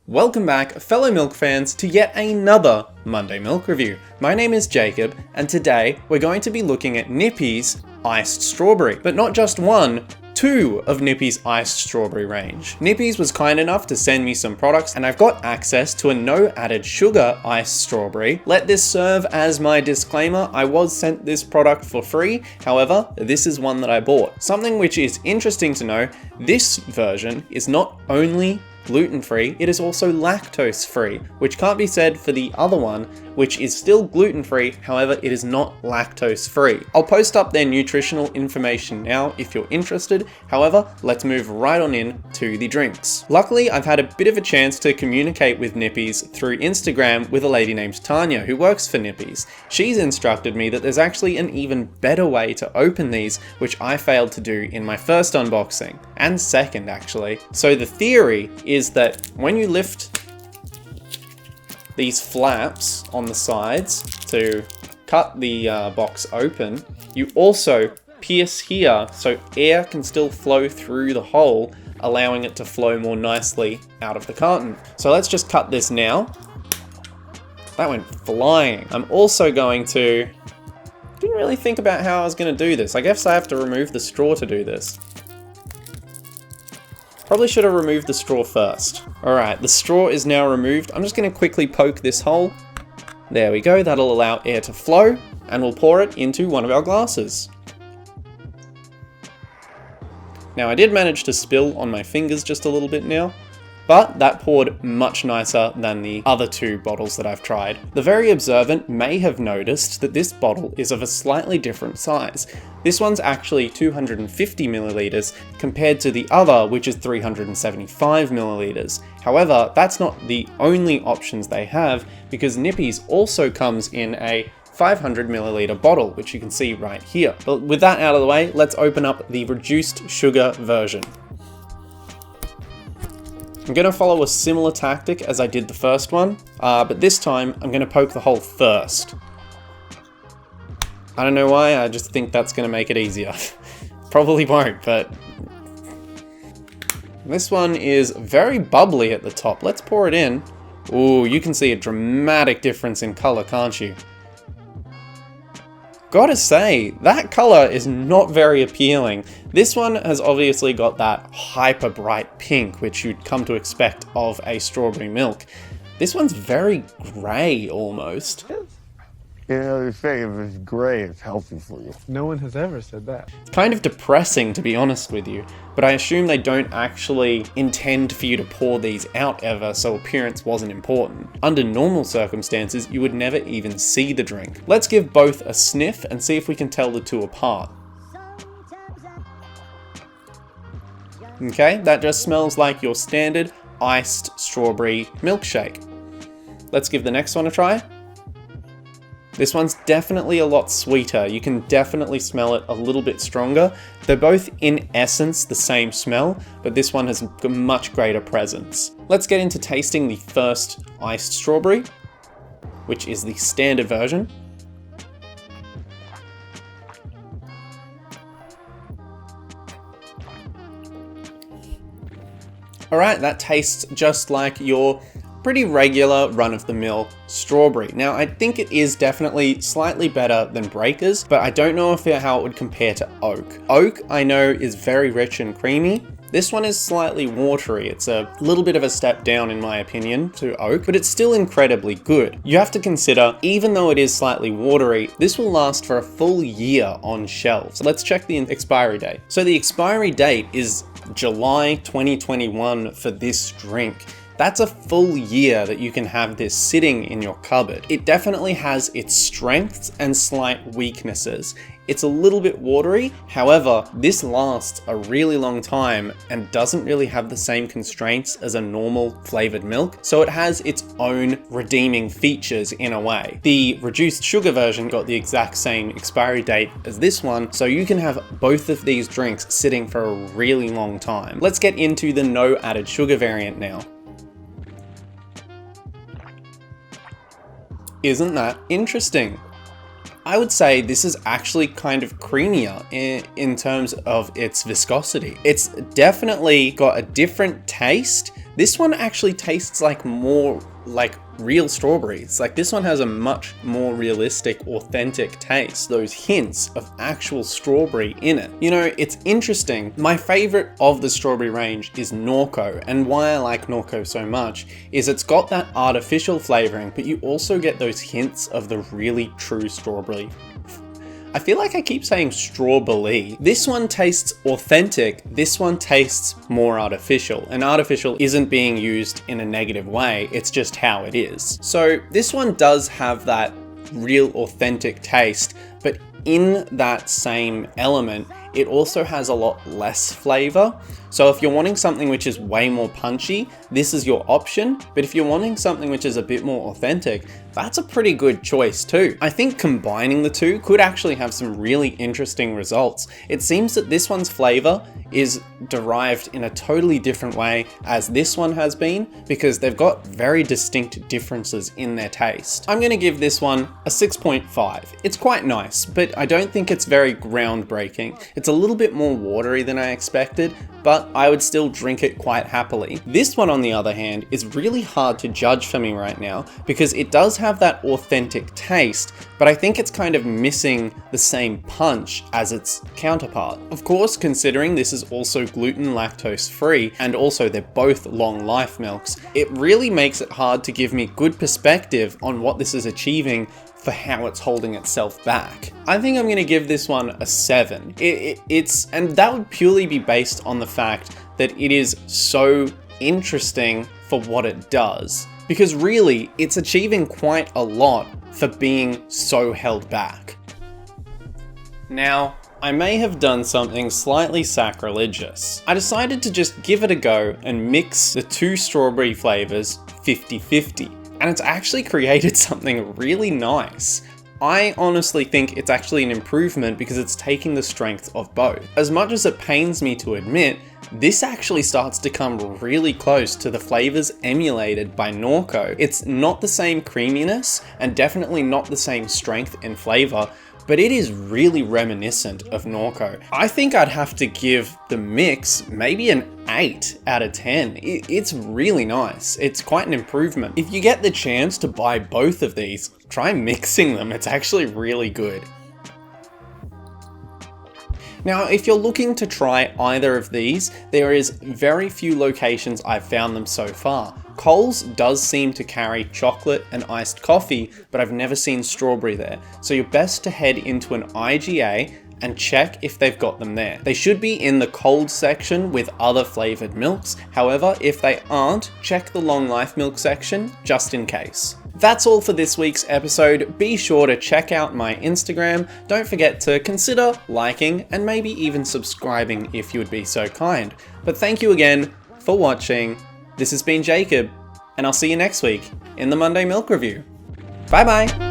Welcome back, fellow milk fans, to yet another Monday Milk Review. My name is Jacob, and today we're going to be looking at Nippy's Iced Strawberry. But not just one, two of Nippy's Iced Strawberry range. Nippy's was kind enough to send me some products, and I've got access to a no added sugar Iced Strawberry. Let this serve as my disclaimer, I was sent this product for free, however, this is one that I bought. Something which is interesting to know, this version is not only gluten-free, it is also lactose-free, which can't be said for the other one, which is still gluten-free, however it is not lactose-free. I'll post up their nutritional information now if you're interested, however let's move right on in to the drinks. Luckily I've had a bit of a chance to communicate with Nippy's through Instagram with a lady named Tanya who works for Nippy's. She's instructed me that there's actually an even better way to open these, which I failed to do in my first unboxing, and second actually. So the theory is that when you lift these flaps on the sides to cut the box open, you also pierce here so air can still flow through the hole, allowing it to flow more nicely out of the carton. So let's just cut this now. That went flying. I'm also going to, didn't really think about how I was going to do this. I guess I have to remove the straw to do this. Probably should have removed the straw first. Alright, the straw is now removed. I'm just going to quickly poke this hole. There we go, that'll allow air to flow, and we'll pour it into one of our glasses. Now I did manage to spill on my fingers just a little bit now, but that poured much nicer than the other two bottles that I've tried. The very observant may have noticed that this bottle is of a slightly different size. This one's actually 250 milliliters compared to the other, which is 375 milliliters. However, that's not the only options they have, because Nippy's also comes in a 500 milliliter bottle, which you can see right here. But with that out of the way, let's open up the reduced sugar version. I'm going to follow a similar tactic as I did the first one, but this time I'm going to poke the hole first. I don't know why, I just think that's going to make it easier. Probably won't, but this one is very bubbly at the top. Let's pour it in. Ooh, you can see a dramatic difference in color, can't you? Gotta say, that color is not very appealing. This one has obviously got that hyper bright pink, which you'd come to expect of a strawberry milk. This one's very gray almost. You know, they say if it's gray, it's healthy for you. No one has ever said that. It's kind of depressing, to be honest with you, but I assume they don't actually intend for you to pour these out ever, so appearance wasn't important. Under normal circumstances, you would never even see the drink. Let's give both a sniff and see if we can tell the two apart. Okay, that just smells like your standard iced strawberry milkshake. Let's give the next one a try. This one's definitely a lot sweeter. You can definitely smell it a little bit stronger. They're both in essence the same smell, but this one has a much greater presence. Let's get into tasting the first iced strawberry, which is the standard version. Alright, that tastes just like your pretty regular run-of-the-mill strawberry. Now, I think it is definitely slightly better than Breakers, but I don't know how it would compare to Oak. Oak, I know, is very rich and creamy. This one is slightly watery. It's a little bit of a step down in my opinion to Oak, but it's still incredibly good. You have to consider, even though it is slightly watery, this will last for a full year on shelves. So let's check the expiry date. So the expiry date is July 2021 for this drink. That's a full year that you can have this sitting in your cupboard. It definitely has its strengths and slight weaknesses. It's a little bit watery, however, this lasts a really long time and doesn't really have the same constraints as a normal flavored milk, so it has its own redeeming features in a way. The reduced sugar version got the exact same expiry date as this one, so you can have both of these drinks sitting for a really long time. Let's get into the no added sugar variant now. Isn't that interesting? I would say this is actually kind of creamier in terms of its viscosity. It's definitely got a different taste this one actually tastes like more like real strawberries. Like this one has a much more realistic, authentic taste. Those hints of actual strawberry in it. You know, it's interesting. My favorite of the strawberry range is Norco, and why I like Norco so much is it's got that artificial flavoring, but you also get those hints of the really true strawberry. I feel like I keep saying strawberry. This one tastes authentic, this one tastes more artificial, and artificial isn't being used in a negative way, it's just how it is. So this one does have that real authentic taste, but in that same element, it also has a lot less flavor. So if you're wanting something which is way more punchy, this is your option. But if you're wanting something which is a bit more authentic, that's a pretty good choice too. I think combining the two could actually have some really interesting results. It seems that this one's flavor is derived in a totally different way as this one has been, because they've got very distinct differences in their taste. I'm gonna give this one a 6.5. It's quite nice, but I don't think it's very groundbreaking. It's a little bit more watery than I expected, but I would still drink it quite happily. This one, on the other hand, is really hard to judge for me right now because it does have that authentic taste, but I think it's kind of missing the same punch as its counterpart. Of course, considering this is also gluten lactose free and also they're both long life milks, it really makes it hard to give me good perspective on what this is achieving for how it's holding itself back. I think I'm gonna give this one a 7. And that would purely be based on the fact that it is so interesting for what it does. Because really, it's achieving quite a lot for being so held back. Now, I may have done something slightly sacrilegious. I decided to just give it a go and mix the two strawberry flavors 50-50. And it's actually created something really nice. I honestly think it's actually an improvement because it's taking the strength of both. As much as it pains me to admit, this actually starts to come really close to the flavors emulated by Norco. It's not the same creaminess and definitely not the same strength and flavor, but it is really reminiscent of Norco. I think I'd have to give the mix maybe an 8 out of 10. It's really nice. It's quite an improvement. If you get the chance to buy both of these, try mixing them. It's actually really good. Now, if you're looking to try either of these, there is very few locations I've found them so far. Coles does seem to carry chocolate and iced coffee, but I've never seen strawberry there. So you're best to head into an IGA and check if they've got them there. They should be in the cold section with other flavored milks. However, if they aren't, check the long life milk section just in case. That's all for this week's episode. Be sure to check out my Instagram. Don't forget to consider liking and maybe even subscribing if you would be so kind. But thank you again for watching. This has been Jacob, and I'll see you next week in the Monday Milk Review. Bye bye!